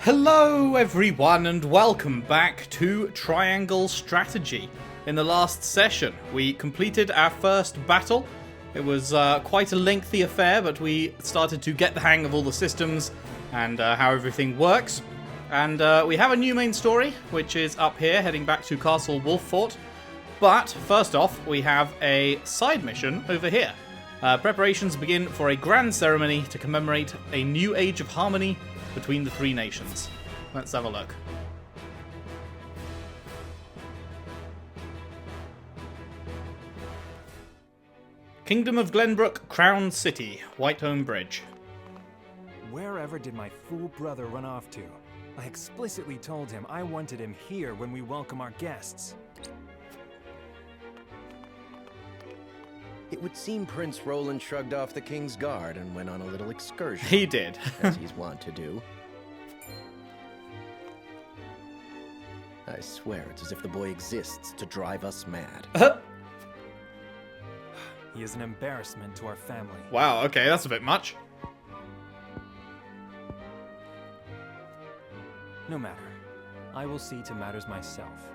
Hello everyone and welcome back to Triangle Strategy. In the last session we completed our first battle. It was quite a lengthy affair, but we started to get the hang of all the systems and how everything works. And we have a new main story, which is up here, heading back to Castle Wolffort. But first off, we have a side mission over here. Preparations begin for a grand ceremony to commemorate a new age of harmony between the three nations. Let's have a look. Kingdom of Glenbrook, Crown City, Whitehome Bridge. Wherever did my fool brother run off to? I explicitly told him I wanted him here when we welcome our guests. It would seem Prince Roland shrugged off the King's Guard and went on a little excursion. He did. As he's wont to do. I swear it's as if the boy exists to drive us mad. He is an embarrassment to our family. Wow, okay, that's a bit much. No matter. I will see to matters myself.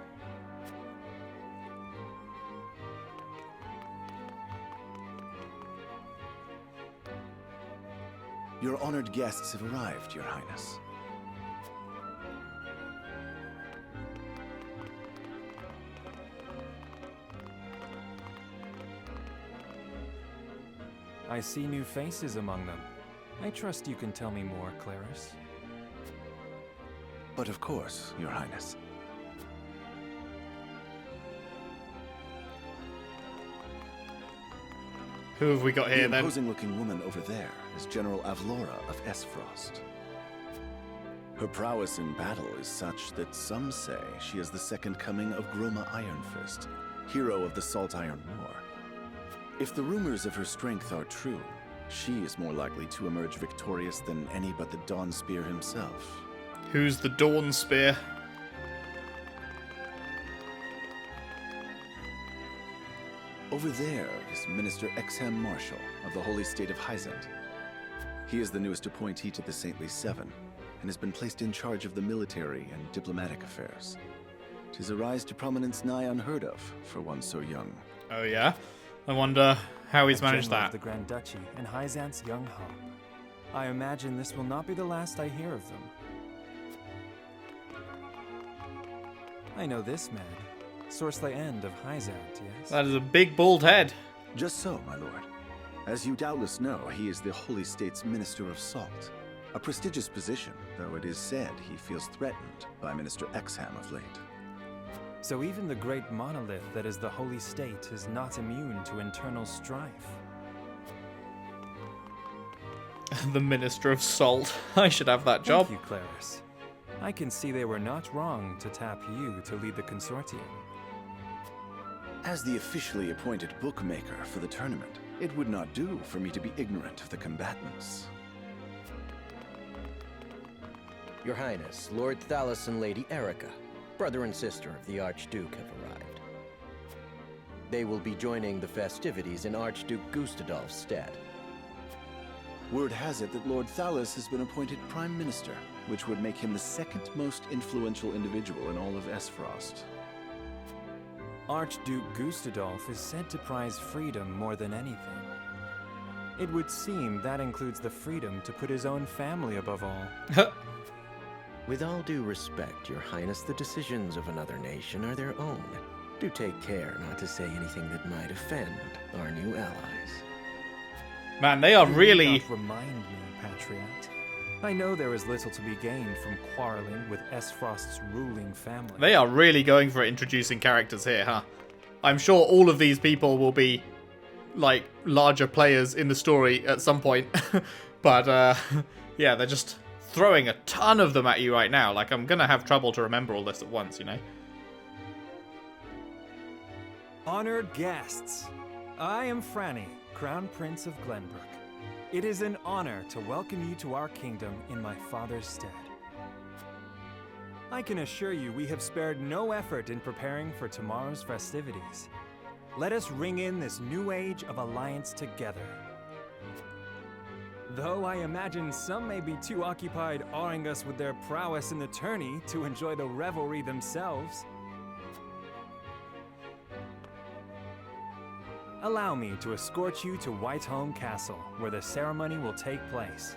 Your honored guests have arrived, Your Highness. I see new faces among them. I trust you can tell me more, Clarice. But of course, Your Highness. Who have we got here The then? imposing-looking woman over there is General Avlora of Esfrost. Her prowess in battle is such that some say she is the second coming of Groma Ironfist, hero of the Salt Iron War. If the rumors of her strength are true, she is more likely to emerge victorious than any but the Dawnspear himself. Who's the Dawn Spear? Over there is Minister Exham Marshall of the Holy State of Hyzant. He is the newest appointee to the Saintly Seven, and has been placed in charge of the military and diplomatic affairs. 'Tis a rise to prominence nigh unheard of for one so young. Oh yeah? I wonder how he's managed General that. of the Grand Duchy and Hyzant's young hop. I imagine this will not be the last I hear of them. I know this man. Sourceley End of Hyzant, yes? That is a big bald head. Just so, my lord. As you doubtless know, he is the Holy State's Minister of Salt. A prestigious position, though it is said he feels threatened by Minister Exham of late. So even the great monolith that is the Holy State is not immune to internal strife. The Minister of Salt. I should have that job. Thank you, Clarice. I can see they were not wrong to tap you to lead the consortium. As the officially appointed bookmaker for the tournament, it would not do for me to be ignorant of the combatants. Your Highness, Lord Thalos and Lady Erica, brother and sister of the Archduke, have arrived. They will be joining the festivities in Archduke Gustadolf's stead. Word has it that Lord Thalos has been appointed Prime Minister, which would make him the second most influential individual in all of Esfrost. Archduke Gustadolf is said to prize freedom more than anything. It would seem that includes the freedom to put his own family above all. With all due respect, Your Highness, the decisions of another nation are their own. Do take care not to say anything that might offend our new allies. Man, they are You really... need not remind me, Patriot. I know there is little to be gained from quarreling with Esfrost's ruling family. They are really going for introducing characters here, huh? I'm sure all of these people will be, like, larger players in the story at some point. But, yeah, they're just throwing a ton of them at you right now. Like, I'm gonna have trouble to remember all this at once, you know? Honored guests, I am Franny, Crown Prince of Glenbrook. It is an honor to welcome you to our kingdom in my father's stead. I can assure you we have spared no effort in preparing for tomorrow's festivities. Let us ring in this new age of alliance together. Though I imagine some may be too occupied awing us with their prowess in the tourney to enjoy the revelry themselves. Allow me to escort you to Whiteholm Castle, where the ceremony will take place,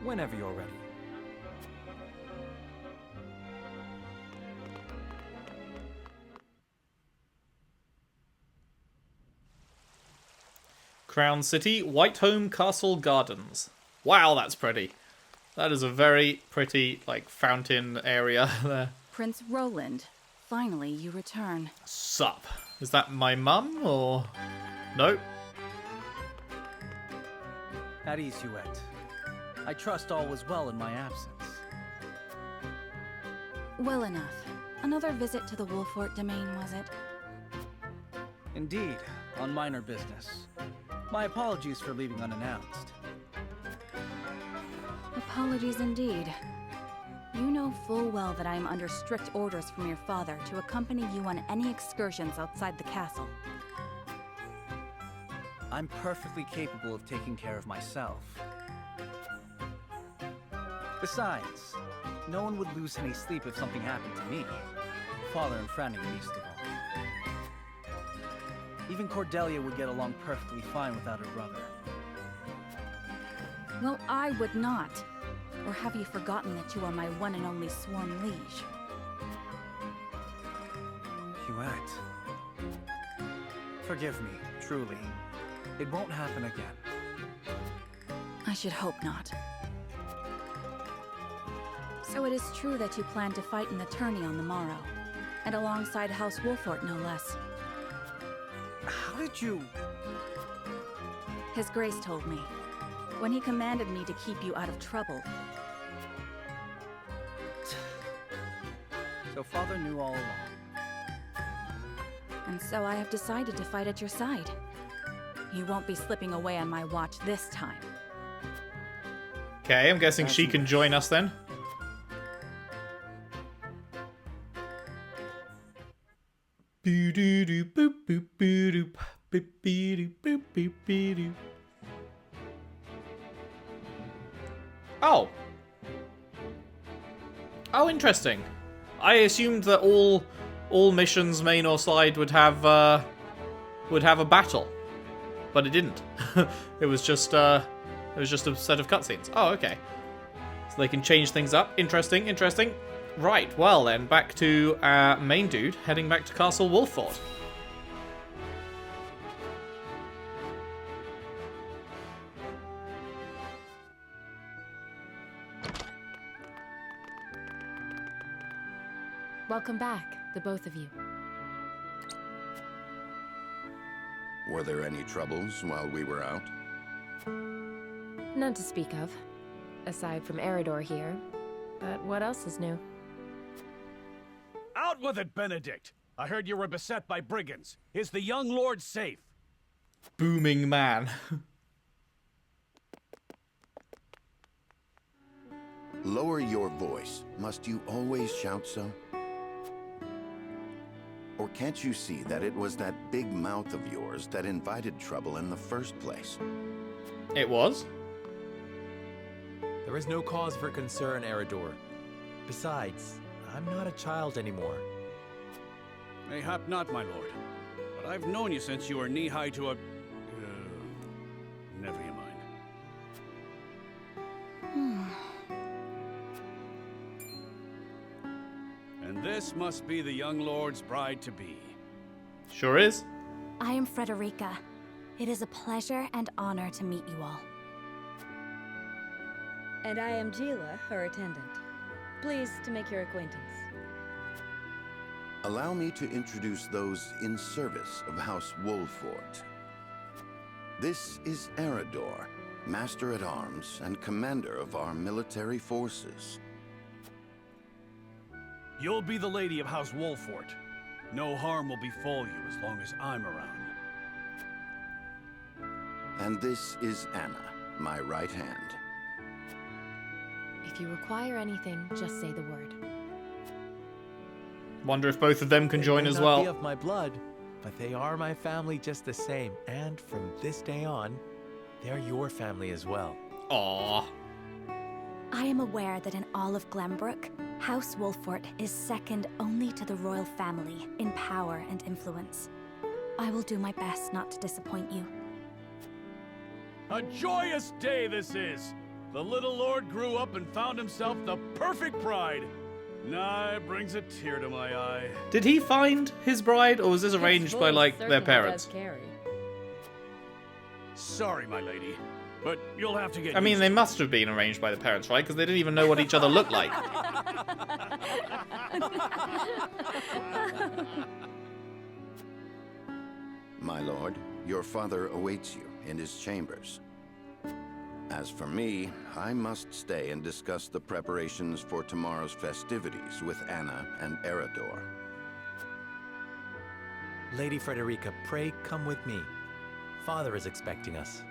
whenever you're ready. Crown City, Whiteholm Castle Gardens. Wow, that's pretty. That is a very pretty, like, fountain area there. Prince Roland, finally you return. Sup? Is that my mum, or...? Nope. At ease, Huette. I trust all was well in my absence. Well enough. Another visit to the Wolfort domain, was it? Indeed, on minor business. My apologies for leaving unannounced. Apologies indeed. You know full well that I am under strict orders from your father to accompany you on any excursions outside the castle. I'm perfectly capable of taking care of myself. Besides, no one would lose any sleep if something happened to me. Father and Franny least of all. Even Cordelia would get along perfectly fine without her brother. Well, I would not. Or have you forgotten that you are my one and only sworn liege? Huette. Forgive me, truly. It won't happen again. I should hope not. So it is true that you plan to fight in the tourney on the morrow, and alongside House Wolfort, no less. How did you... His Grace told me, when he commanded me to keep you out of trouble. So Father knew all along. And so I have decided to fight at your side. You won't be slipping away on my watch this time. Okay, I'm guessing she can join us then. Boo-doo-doo, boop-boop-boo-doo, boop-bee-doo, boop-boop-bee-doo. Oh. Oh, interesting. I assumed that all missions, main or side, would have a battle, but it didn't. It was just a set of cutscenes. Oh, okay. So they can change things up. Interesting, interesting. Right, well then, back to our main dude, heading back to Castle Wolfort. Welcome back, the both of you. Were there any troubles while we were out? None to speak of, aside from Eridor here. But what else is new? Out with it, Benedict! I heard you were beset by brigands. Is the young lord safe? Booming man. Lower your voice. Must you always shout so? Or can't you see that it was that big mouth of yours that invited trouble in the first place? It was? There is no cause for concern, Eridor. Besides, I'm not a child anymore. Mayhap not, my lord. But I've known you since you were knee-high to a... never you mind. And this must be the young lord's bride-to-be. Sure is. I am Frederica. It is a pleasure and honor to meet you all. And I am Gila, her attendant. Pleased to make your acquaintance. Allow me to introduce those in service of House Wolfort. This is Eridor, Master-at-Arms and Commander of our military forces. You'll be the lady of House Wolfort. No harm will befall you as long as I'm around. And this is Anna, my right hand. If you require anything, just say the word. Wonder if both of them can join as They may not be well. of my blood, but they are my family just the same. And from this day on, they're your family as well. Aww. I am aware that in all of Glenbrook, House Wolfort is second only to the royal family in power and influence. I will do my best not to disappoint you. A joyous day this is! The little lord grew up and found himself the perfect bride. Nah, it brings a tear to my eye. Did he find his bride, or was this arranged by, like, their parents? Sorry, my lady, but you'll have to get I mean, used they to must have been arranged by the parents, right? Because they didn't even know what each other looked like. My lord, your father awaits you in his chambers. As for me, I must stay and discuss the preparations for tomorrow's festivities with Anna and Eridor. Lady Frederica, pray come with me. Father is expecting us.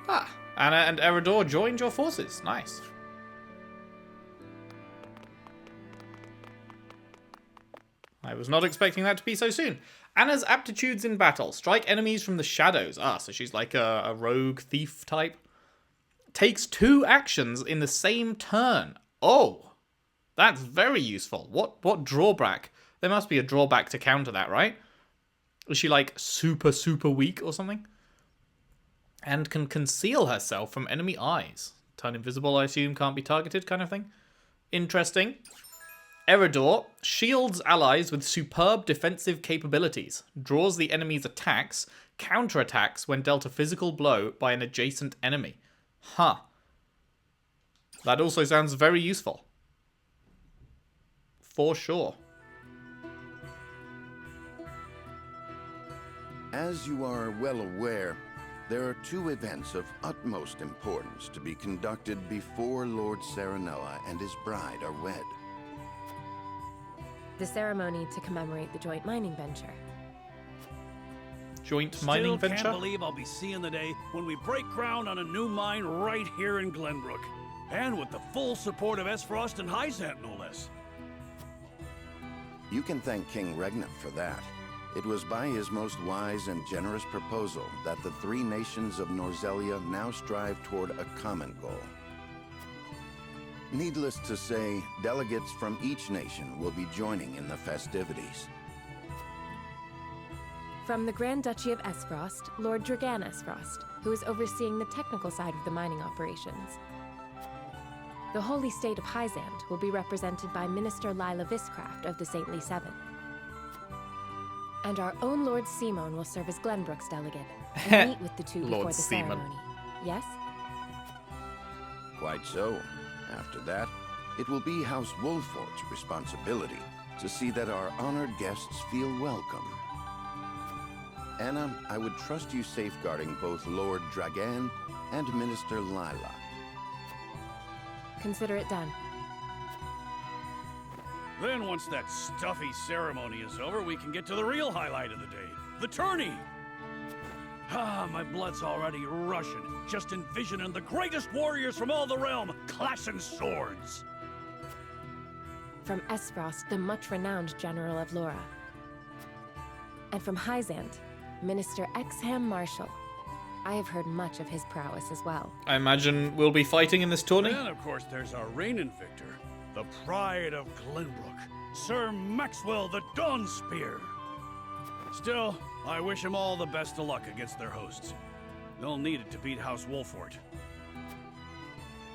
Ah, Anna and Eridor joined your forces. Nice. I was not expecting that to be so soon. Anna's aptitudes in battle. Strike enemies from the shadows. Ah, so she's like a rogue thief type. Takes 2 actions in the same turn. Oh, that's very useful. What drawback? There must be a drawback to counter that, right? Is she like super weak or something? And can conceal herself from enemy eyes. Turn invisible, I assume, can't be targeted kind of thing. Interesting. Eridor shields allies with superb defensive capabilities. Draws the enemy's attacks, counterattacks when dealt a physical blow by an adjacent enemy. Huh. That also sounds very useful. For sure. As you are well aware, there are 2 events of utmost importance to be conducted before Lord Serenoa and his bride are wed. The ceremony to commemorate the joint mining venture. Joint mining venture? Still can't believe I'll be seeing the day when we break ground on a new mine right here in Glenbrook. And with the full support of Esfrost and Hyzant, no less. You can thank King Regna for that. It was by his most wise and generous proposal that the 3 nations of Norzelia now strive toward a common goal. Needless to say, delegates from each nation will be joining in the festivities. From the Grand Duchy of Esfrost, Lord Dragan Esfrost, who is overseeing the technical side of the mining operations. The Holy State of Hyzant will be represented by Minister Lila Viscraft of the Saintly Seven. And our own Lord Simon will serve as Glenbrook's delegate and meet with the 2 before the ceremony. Yes? Quite so. After that, it will be House Wolfort's responsibility to see that our honored guests feel welcome. Anna, I would trust you safeguarding both Lord Dragan and Minister Lila. Consider it done. Then once that stuffy ceremony is over, we can get to the real highlight of the day. The tourney! Ah, my blood's already rushing, just envisioning the greatest warriors from all the realm clashing swords. From Esfrost, the much-renowned General of Lora. And from Hyzant, Minister Exham Marshal. I have heard much of his prowess as well. I imagine we'll be fighting in this tourney. And of course there's our reigning victor, the pride of Glenbrook, Sir Maxwell the Dawnspear. Still, I wish him all the best of luck against their hosts. They'll need it to beat House Wolfort.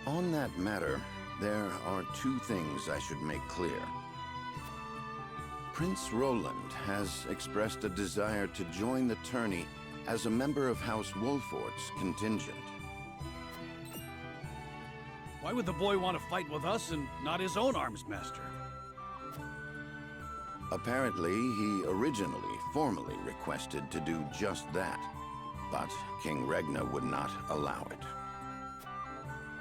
On that matter, there are 2 things I should make clear. Prince Roland has expressed a desire to join the tourney as a member of House Wolfort's contingent. Why would the boy want to fight with us and not his own arms master? Apparently, he originally formally requested to do just that, but King Regna would not allow it.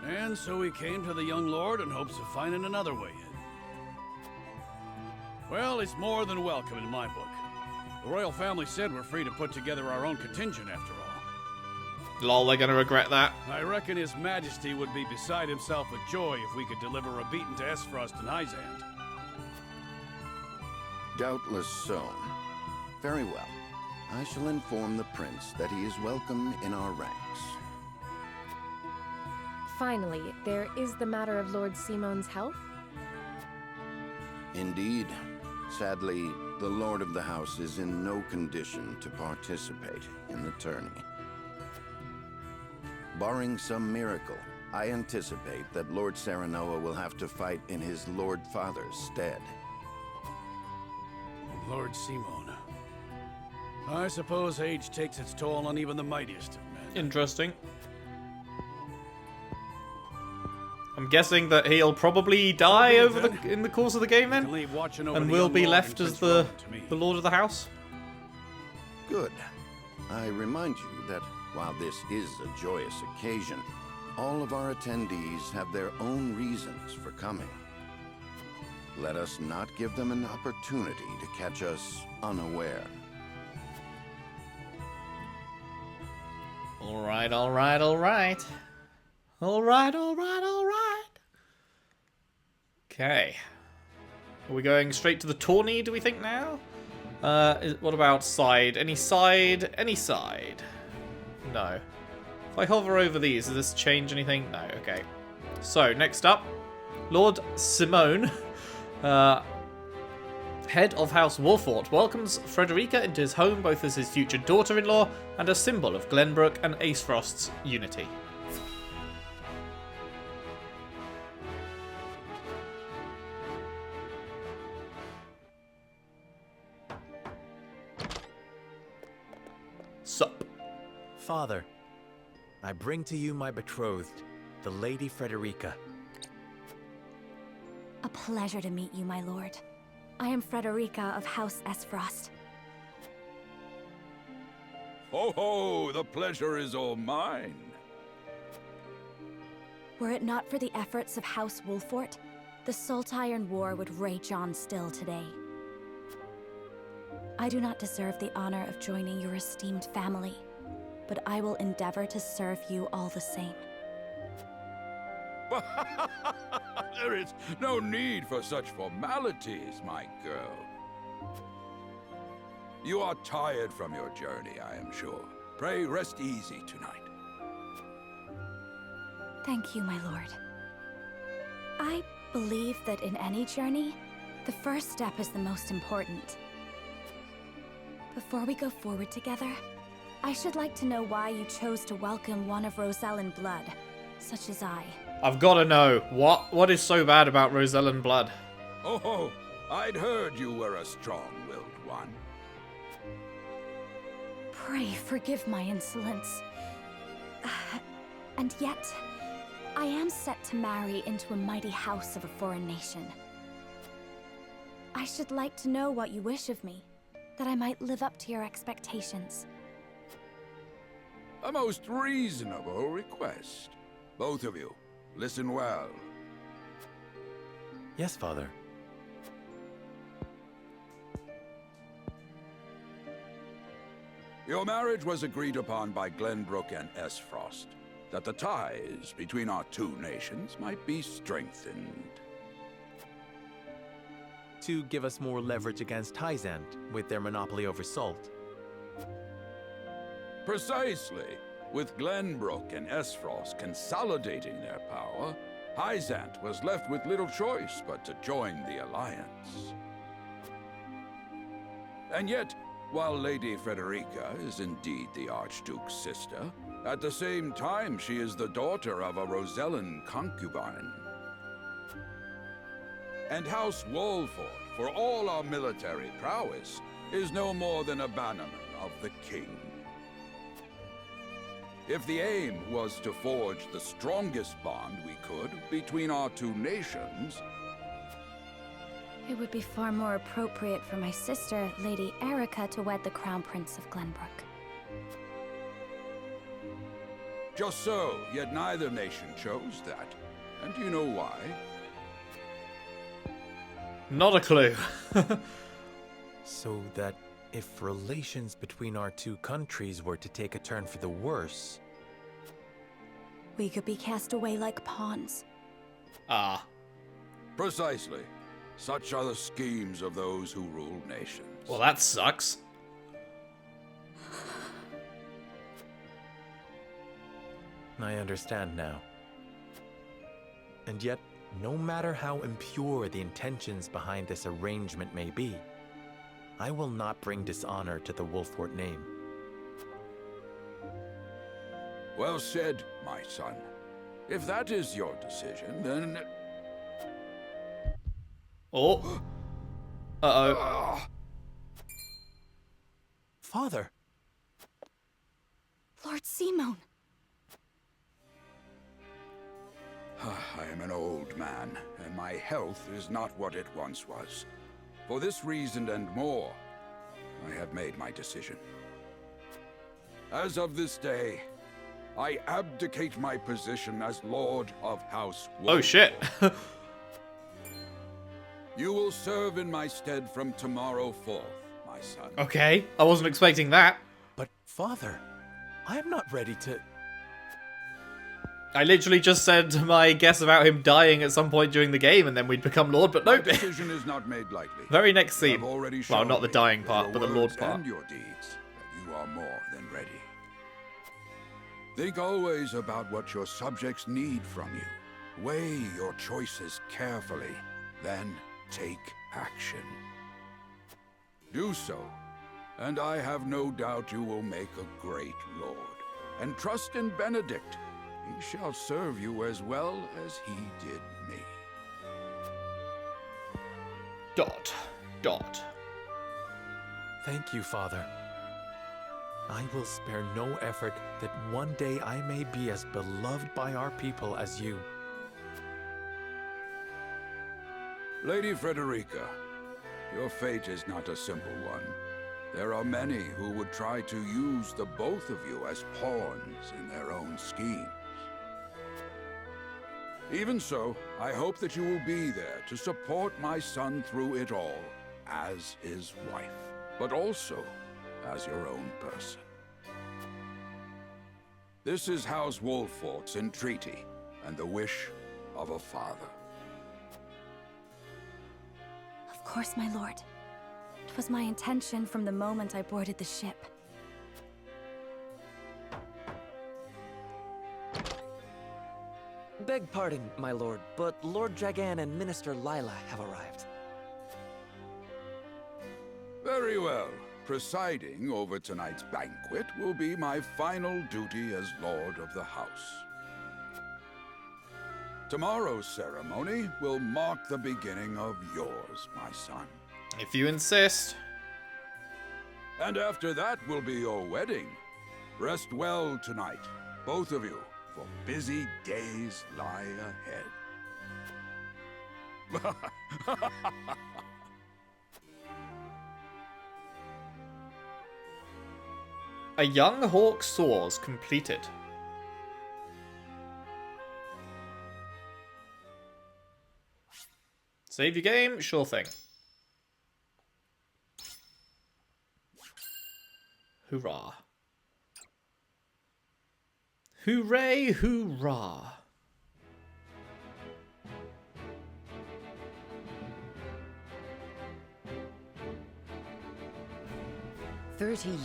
And so he came to the young lord in hopes of finding another way in. Well, it's more than welcome in my book. The royal family said we're free to put together our own contingent after all. Lol, they're gonna regret that. I reckon His Majesty would be beside himself with joy if we could deliver a beating to Esfrost and Hyzant. Doubtless so. Very well. I shall inform the prince that he is welcome in our ranks. Finally, there is the matter of Lord Simon's health. Indeed. Sadly, the lord of the house is in no condition to participate in the tourney. Barring some miracle, I anticipate that Lord Serenoa will have to fight in his lord father's stead. Lord Simon. I suppose age takes its toll on even the mightiest of men. Interesting. I'm guessing that he'll probably die in the course of the game then, and will be left as the lord of the house. Good. I remind you that while this is a joyous occasion, all of our attendees have their own reasons for coming. Let us not give them an opportunity to catch us unaware. Alright, alright, alright. Alright, alright, alright. Okay. Are we going straight to the tourney, do we think now? What about side? Any side? Any side? No. If I hover over these, does this change anything? No, okay. So, next up, Lord Simone, head of House Wolfort, welcomes Frederica into his home both as his future daughter-in-law and a symbol of Glenbrook and Acefrost's unity. Sup? Father, I bring to you my betrothed, the Lady Frederica. A pleasure to meet you, my lord. I am Frederica of House Esfrost. Ho ho, the pleasure is all mine. Were it not for the efforts of House Wolfort, the Saltiron War would rage on still today. I do not deserve the honor of joining your esteemed family, but I will endeavor to serve you all the same. There is no need for such formalities, my girl. You are tired from your journey, I am sure. Pray rest easy tonight. Thank you, my lord. I believe that in any journey, the first step is the most important. Before we go forward together, I should like to know why you chose to welcome one of Rosellan blood, such as I. I've got to know. What is so bad about Rosellan blood? Oh, I'd heard you were a strong-willed one. Pray forgive my insolence. And yet, I am set to marry into a mighty house of a foreign nation. I should like to know what you wish of me, that I might live up to your expectations. A most reasonable request. Both of you, listen well. Yes, Father. Your marriage was agreed upon by Glenbrook and Esfrost, that the ties between our two nations might be strengthened. To give us more leverage against Hyzant with their monopoly over salt. Precisely. With Glenbrook and Esfrost consolidating their power, Hyzant was left with little choice but to join the alliance. And yet, while Lady Frederica is indeed the Archduke's sister, at the same time she is the daughter of a Rosellan concubine. And House Wolfort, for all our military prowess, is no more than a bannerman of the king. If the aim was to forge the strongest bond we could between our two nations... It would be far more appropriate for my sister, Lady Erica, to wed the Crown Prince of Glenbrook. Just so, yet neither nation chose that. And do you know why? Not a clue. So that if relations between our two countries were to take a turn for the worse... We could be cast away like pawns. Ah. Precisely. Such are the schemes of those who rule nations. Well, that sucks. I understand now. And yet, no matter how impure the intentions behind this arrangement may be, I will not bring dishonor to the Wolfort name. Well said, my son. If that is your decision, then... Oh. Uh-oh. Father! Lord Simone! I am an old man, and my health is not what it once was. For this reason and more, I have made my decision. As of this day, I abdicate my position as Lord of House Wolf. Oh shit. You will serve in my stead from tomorrow forth, my son. Okay, I wasn't expecting that. But, Father, I am not ready to... I literally just said my guess about him dying at some point during the game and then we'd become Lord, but My nope. decision is not made lightly. Very next scene. You have already Well, shown not the me, dying through part, your but the Lord words part. and your deeds, that you are more than ready. Think always about what your subjects need from you. Weigh your choices carefully, then take action. Do so, and I have no doubt you will make a great lord. And trust in Benedict. He shall serve you as well as he did me. Dot. Thank you, Father. I will spare no effort that one day I may be as beloved by our people as you. Lady Frederica, your fate is not a simple one. There are many who would try to use the both of you as pawns in their own schemes. Even so, I hope that you will be there to support my son through it all, as his wife, but also as your own person. This is House Wolfort's entreaty, and the wish of a father. Of course, my lord. It was my intention from the moment I boarded the ship. Beg pardon, my lord, but Lord Dragan and Minister Lila have arrived. Very well. Presiding over tonight's banquet will be my final duty as Lord of the House. Tomorrow's ceremony will mark the beginning of yours, my son. If you insist. And after that will be your wedding. Rest well tonight, both of you, for busy days lie ahead. A young hawk soars completed. Save your game? Sure thing. Hoorah. Hooray, hoorah.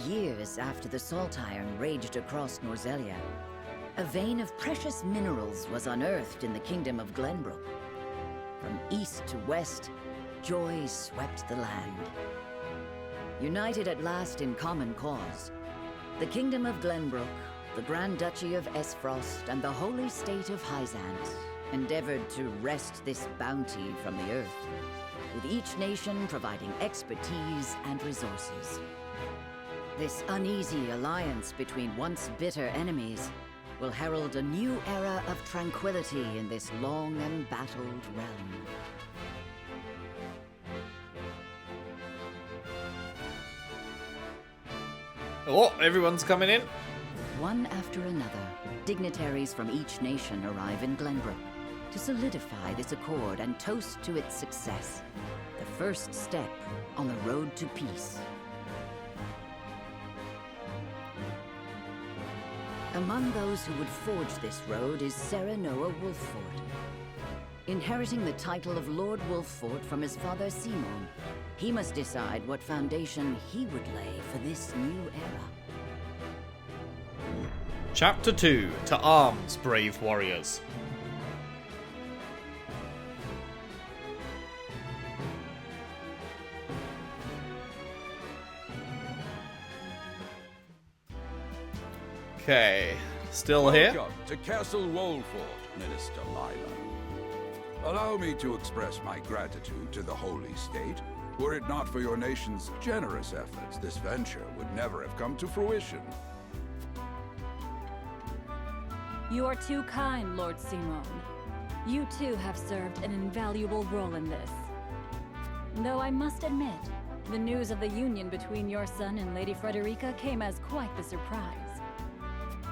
Years after the Salt Iron raged across Norzelia, a vein of precious minerals was unearthed in the kingdom of Glenbrook. From east to west, joy swept the land. United at last in common cause, the kingdom of Glenbrook, the Grand Duchy of Esfrost, and the holy state of Hyzant endeavored to wrest this bounty from the earth, with each nation providing expertise and resources. This uneasy alliance between once bitter enemies will herald a new era of tranquility in this long embattled realm. Oh, everyone's coming in. One after another, dignitaries from each nation arrive in Glenbrook to solidify this accord and toast to its success, the first step on the road to peace. Among those who would forge this road is Serenoa Wolffort. Inheriting the title of Lord Wolffort from his father Simon, he must decide what foundation he would lay for this new era. Chapter 2. To arms, brave warriors. Okay, still here? Welcome to Castle Wolfort, Minister Lila. Allow me to express my gratitude to the Holy State. Were it not for your nation's generous efforts, this venture would never have come to fruition. You are too kind, Lord Simon. You too have served an invaluable role in this. Though I must admit, the news of the union between your son and Lady Frederica came as quite the surprise.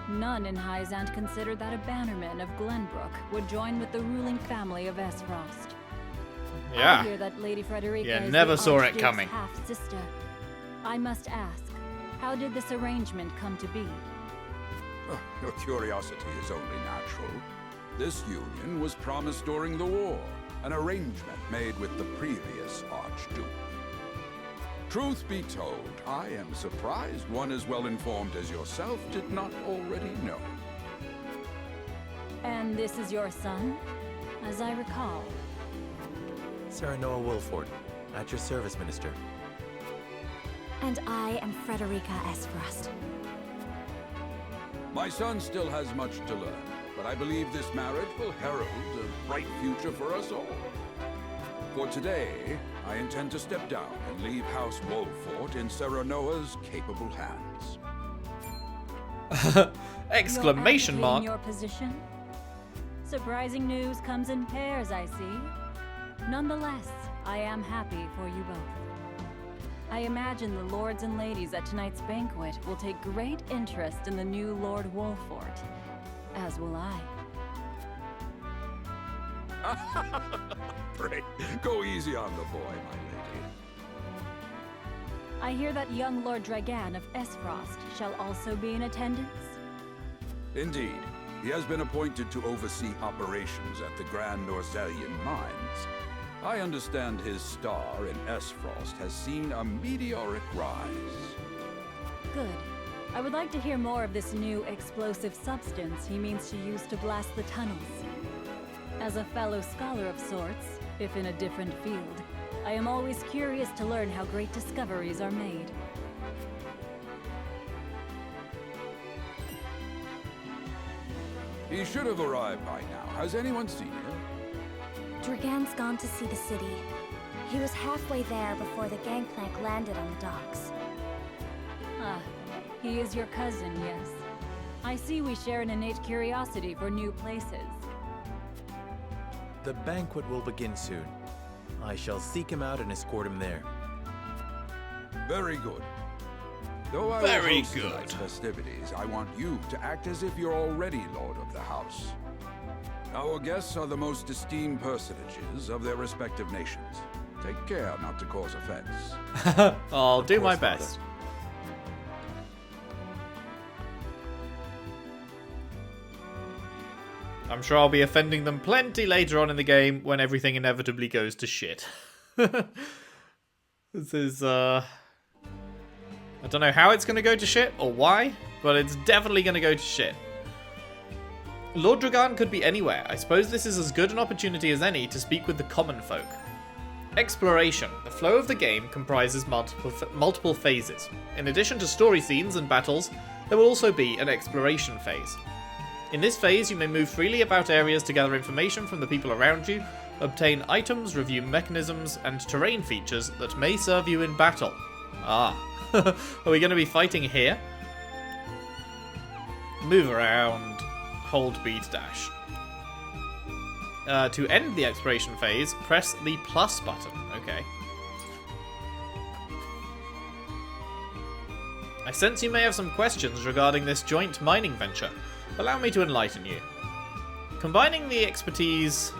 None in Hyzant considered that a bannerman of Glenbrook would join with the ruling family of Esfrost. Yeah. I hear that Lady Frederica is never the saw it Archduke's coming. half-sister. I must ask, how did this arrangement come to be? Your curiosity is only natural. This union was promised during the war, an arrangement made with the previous Archduke. Truth be told, I am surprised one as well informed as yourself did not already know. And this is your son, as I recall. Serenoa Wolfort, at your service, Minister. And I am Frederica Esfrost. My son still has much to learn, but I believe this marriage will herald a bright future for us all. For today, I intend to step down and leave House Wolfort in Serenoa's capable hands. Exclamation You're mark. in your position? Surprising news comes in pairs, I see. Nonetheless, I am happy for you both. I imagine the lords and ladies at tonight's banquet will take great interest in the new Lord Wolfort, as will I. Pray, go easy on the boy, my lady. I hear that young Lord Dragan of Esfrost shall also be in attendance. Indeed, he has been appointed to oversee operations at the Grand Norzelian mines. I understand his star in Esfrost has seen a meteoric rise. Good. I would like to hear more of this new explosive substance he means to use to blast the tunnels. As a fellow scholar of sorts, if in a different field, I am always curious to learn how great discoveries are made. He should have arrived by now. Has anyone seen him? Dragan's gone to see the city. He was halfway there before the gangplank landed on the docks. Ah, he is your cousin, yes. I see we share an innate curiosity for new places. The banquet will begin soon. I shall seek him out and escort him there. Very good. Though I will host tonight's festivities, I want you to act as if you're already Lord of the House. Our guests are the most esteemed personages of their respective nations. Take care not to cause offense. I'll do my Father. best. I'm sure I'll be offending them plenty later on in the game when everything inevitably goes to shit. This is, I don't know how it's going to go to shit or why, but it's definitely going to go to shit. Lord Dragan could be anywhere. I suppose this is as good an opportunity as any to speak with the common folk. Exploration. The flow of the game comprises multiple phases. In addition to story scenes and battles, there will also be an exploration phase. In this phase, you may move freely about areas to gather information from the people around you, obtain items, review mechanisms, and terrain features that may serve you in battle. Ah. Are we going to be fighting here? Move around. Hold B to dash. To end the exploration phase, press the plus button. Okay. I sense you may have some questions regarding this joint mining venture. Allow me to enlighten you. Combining the expertise...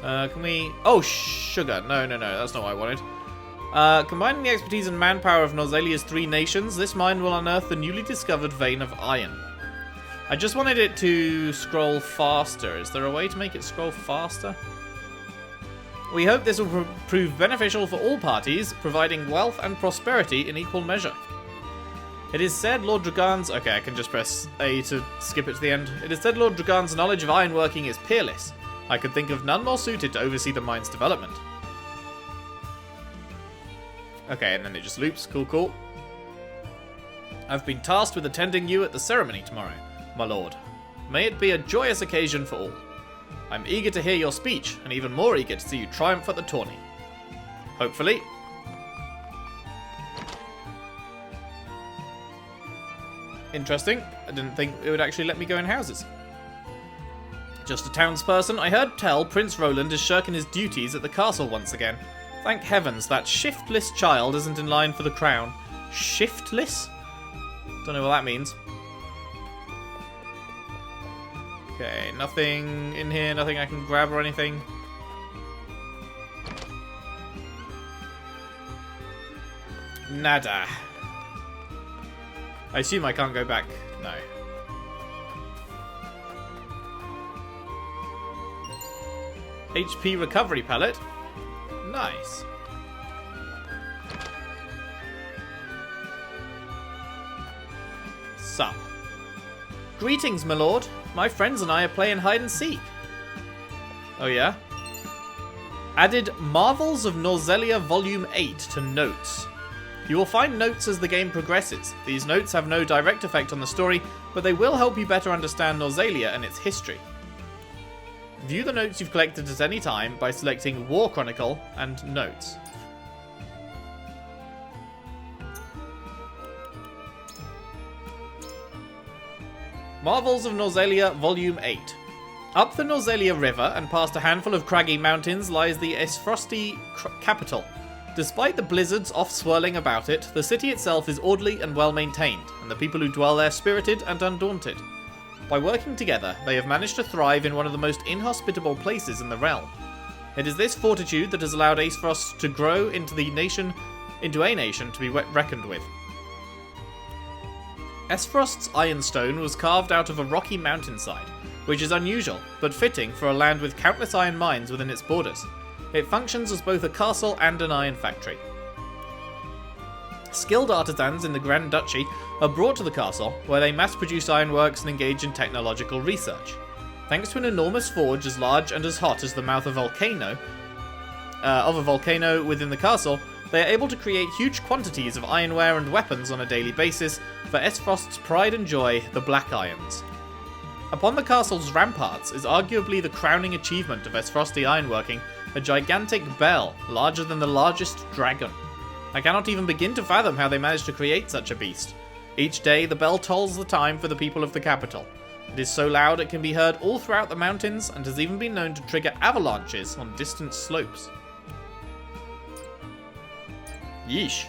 can we... Oh, sugar. No, that's not what I wanted. Combining the expertise and manpower of Norzelia's 3 nations, this mine will unearth the newly discovered vein of iron. I just wanted it to scroll faster. Is there a way to make it scroll faster? We hope this will prove beneficial for all parties, providing wealth and prosperity in equal measure. It is said Lord Dragan's... Okay, I can just press A to skip it to the end. It is said Lord Dragan's knowledge of ironworking is peerless. I could think of none more suited to oversee the mine's development. Okay, and then it just loops. Cool, cool. I've been tasked with attending you at the ceremony tomorrow, my lord. May it be a joyous occasion for all. I'm eager to hear your speech, and even more eager to see you triumph at the tourney. Hopefully. Interesting. I didn't think it would actually let me go in houses. Just a townsperson, I heard tell Prince Roland is shirking his duties at the castle once again. Thank heavens that shiftless child isn't in line for the crown. Shiftless? Don't know what that means. Okay, nothing in here, nothing I can grab or anything. Nada. I assume I can't go back. No. HP recovery pallet. Nice. Sup. Greetings, my lord. My friends and I are playing hide and seek. Oh yeah? Added Marvels of Norzelia Volume 8 to notes. You will find notes as the game progresses. These notes have no direct effect on the story, but they will help you better understand Norzelia and its history. View the notes you've collected at any time by selecting War Chronicle and Notes. Marvels of Norzelia Volume 8. Up the Norzelia River and past a handful of craggy mountains lies the Esfrosti capital. Despite the blizzards off-swirling about it, the city itself is orderly and well-maintained, and the people who dwell there spirited and undaunted. By working together, they have managed to thrive in one of the most inhospitable places in the realm. It is this fortitude that has allowed Aesfrost to grow into a nation to be reckoned with. Aesfrost's ironstone was carved out of a rocky mountainside, which is unusual, but fitting for a land with countless iron mines within its borders. It functions as both a castle and an iron factory. Skilled artisans in the Grand Duchy are brought to the castle, where they mass-produce ironworks and engage in technological research. Thanks to an enormous forge as large and as hot as the mouth of a volcano within the castle, they are able to create huge quantities of ironware and weapons on a daily basis for Aesfrost's pride and joy, the Black Irons. Upon the castle's ramparts is arguably the crowning achievement of Aesfrosti ironworking, a gigantic bell larger than the largest dragon. I cannot even begin to fathom how they managed to create such a beast. Each day the bell tolls the time for the people of the capital. It is so loud it can be heard all throughout the mountains and has even been known to trigger avalanches on distant slopes. Yeesh.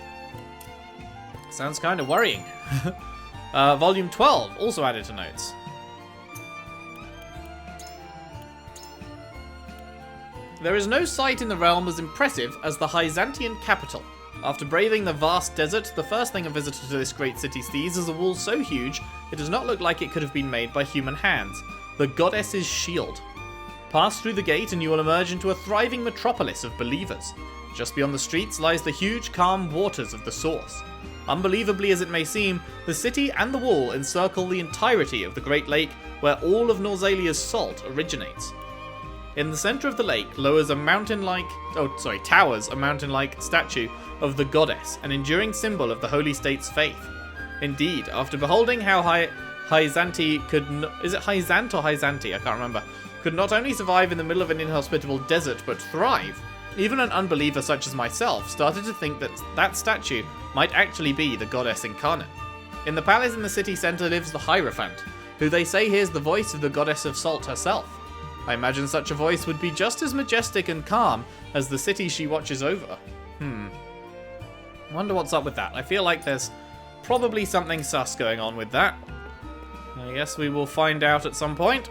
Sounds kind of worrying. Volume 12 also added to notes. There is no sight in the realm as impressive as the Hyzantian capital. After braving the vast desert, the first thing a visitor to this great city sees is a wall so huge it does not look like it could have been made by human hands. The goddess's shield. Pass through the gate and you will emerge into a thriving metropolis of believers. Just beyond the streets lies the huge, calm waters of the Source. Unbelievably as it may seem, the city and the wall encircle the entirety of the Great Lake, where all of Norzelia's salt originates. In the center of the lake towers a mountain-like statue of the goddess, an enduring symbol of the holy state's faith. Indeed, after beholding how Hyzanti could... Is it Hyzant or Hyzanti? I can't remember. Could not only survive in the middle of an inhospitable desert, but thrive. Even an unbeliever such as myself started to think that that statue might actually be the goddess incarnate. In the palace in the city center lives the Hierophant, who they say hears the voice of the goddess of salt herself. I imagine such a voice would be just as majestic and calm as the city she watches over. Wonder what's up with that. I feel like there's probably something sus going on with that. I guess we will find out at some point.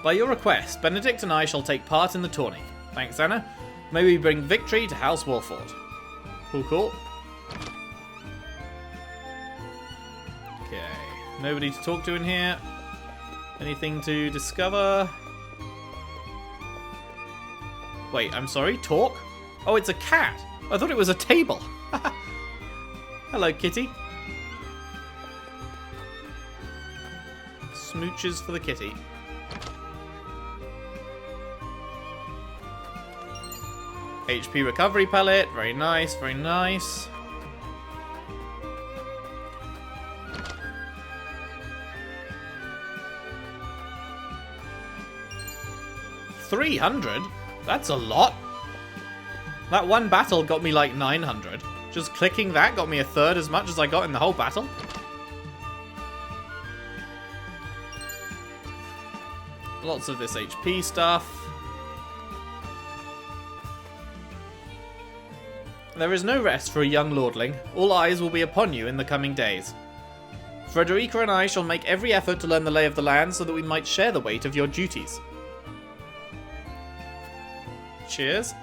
By your request, Benedict and I shall take part in the tourney. Thanks, Anna. May we bring victory to House Wolford. Cool, cool. Okay, nobody to talk to in here. Anything to discover? Wait, I'm sorry, talk? Oh, it's a cat. I thought it was a table. Hello, kitty. Smooches for the kitty. HP recovery pellet. Very nice, very nice. $300? That's a lot. That one battle got me like 900. Just clicking that got me a third as much as I got in the whole battle. Lots of this HP stuff. There is no rest for a young lordling. All eyes will be upon you in the coming days. Frederica and I shall make every effort to learn the lay of the land so that we might share the weight of your duties. Cheers.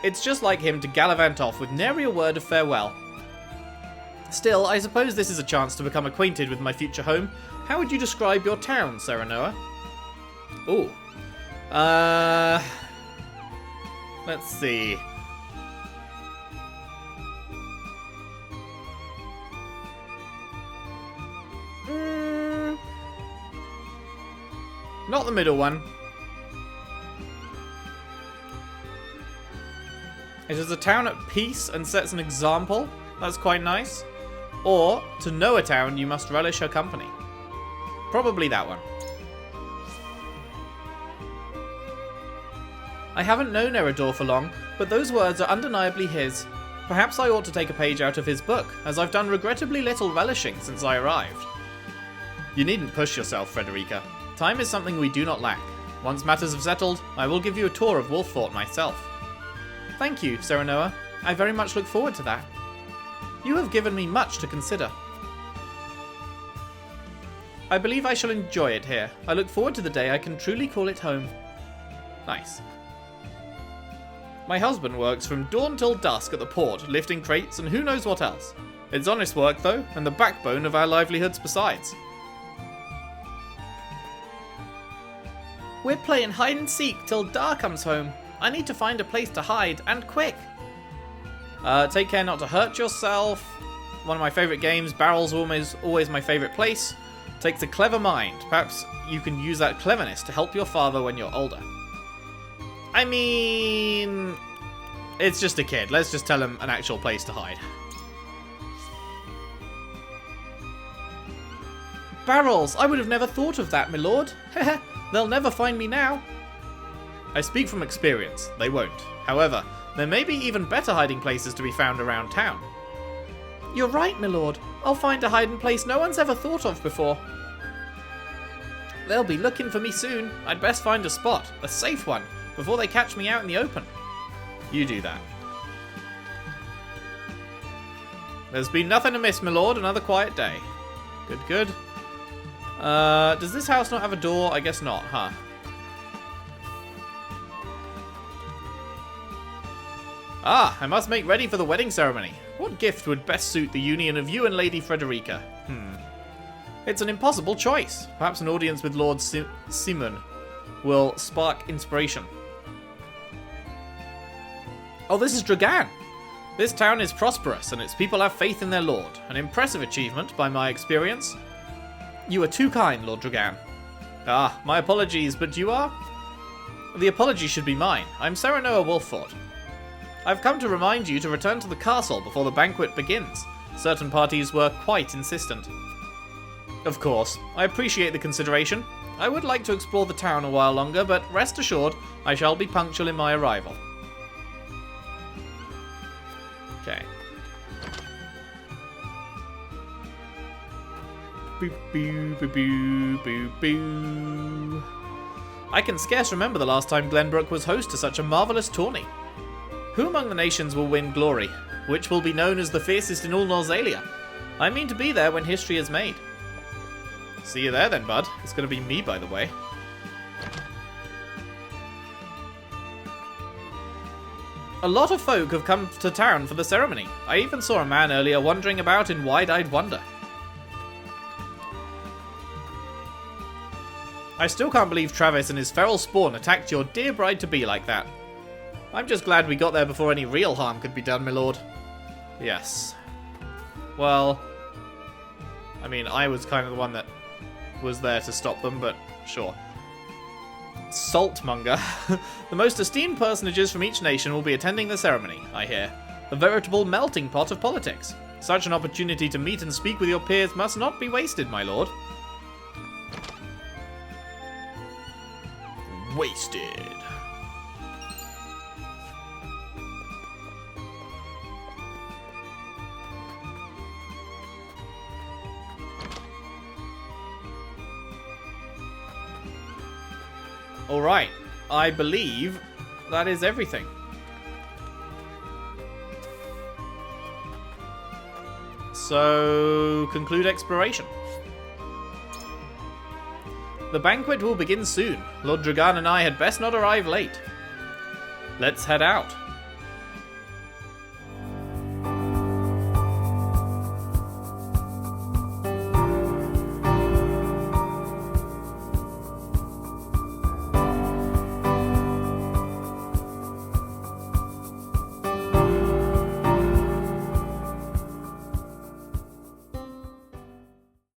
It's just like him to gallivant off with nary a word of farewell. Still, I suppose this is a chance to become acquainted with my future home. How would you describe your town, Serenoa? Ooh. Let's see. Not the middle one. It is a town at peace and sets an example. That's quite nice. Or, to know a town, you must relish her company. Probably that one. I haven't known Eredor for long, but those words are undeniably his. Perhaps I ought to take a page out of his book, as I've done regrettably little relishing since I arrived. You needn't push yourself, Frederica. Time is something we do not lack. Once matters have settled, I will give you a tour of Wolffort myself. Thank you, Serenoa. I very much look forward to that. You have given me much to consider. I believe I shall enjoy it here. I look forward to the day I can truly call it home. Nice. My husband works from dawn till dusk at the port, lifting crates and who knows what else. It's honest work, though, and the backbone of our livelihoods besides. We're playing hide and seek till Dar comes home. I need to find a place to hide, and quick. Take care not to hurt yourself. One of my favourite games. Barrel's always my favourite place. Takes a clever mind. Perhaps you can use that cleverness to help your father when you're older. I mean, it's just a kid. Let's just tell him an actual place to hide. Barrels! I would have never thought of that, my lord. They'll never find me now. I speak from experience. They won't. However, there may be even better hiding places to be found around town. You're right, my lord. I'll find a hiding place no one's ever thought of before. They'll be looking for me soon. I'd best find a spot, a safe one, before they catch me out in the open. You do that. There's been nothing amiss, my lord. Another quiet day. Good, good. Does this house not have a door? I guess not, huh? Ah, I must make ready for the wedding ceremony. What gift would best suit the union of you and Lady Frederica? It's an impossible choice. Perhaps an audience with Lord Simon will spark inspiration. Oh, this is Dragan. This town is prosperous and its people have faith in their lord. An impressive achievement by my experience. You are too kind, Lord Dragan. Ah, my apologies, but you are? The apology should be mine. I'm Serenoa Wolffort. I've come to remind you to return to the castle before the banquet begins. Certain parties were quite insistent. Of course, I appreciate the consideration. I would like to explore the town a while longer, but rest assured, I shall be punctual in my arrival. Okay. Boo, boo, boo, boo, boo, boo. I can scarce remember the last time Glenbrook was host to such a marvellous tourney. Who among the nations will win glory? Which will be known as the fiercest in all Norzalia? I mean to be there when history is made. See you there then, bud. It's going to be me, by the way. A lot of folk have come to town for the ceremony. I even saw a man earlier wandering about in wide-eyed wonder. I still can't believe Travis and his feral spawn attacked your dear bride-to-be like that. I'm just glad we got there before any real harm could be done, my lord. Yes. Well, I mean, I was kind of the one that was there to stop them, but sure. Saltmonger. The most esteemed personages from each nation will be attending the ceremony, I hear. A veritable melting pot of politics. Such an opportunity to meet and speak with your peers must not be wasted, my lord. Wasted. Alright, I believe that is everything. So, conclude exploration. The banquet will begin soon. Lord Dragan and I had best not arrive late. Let's head out.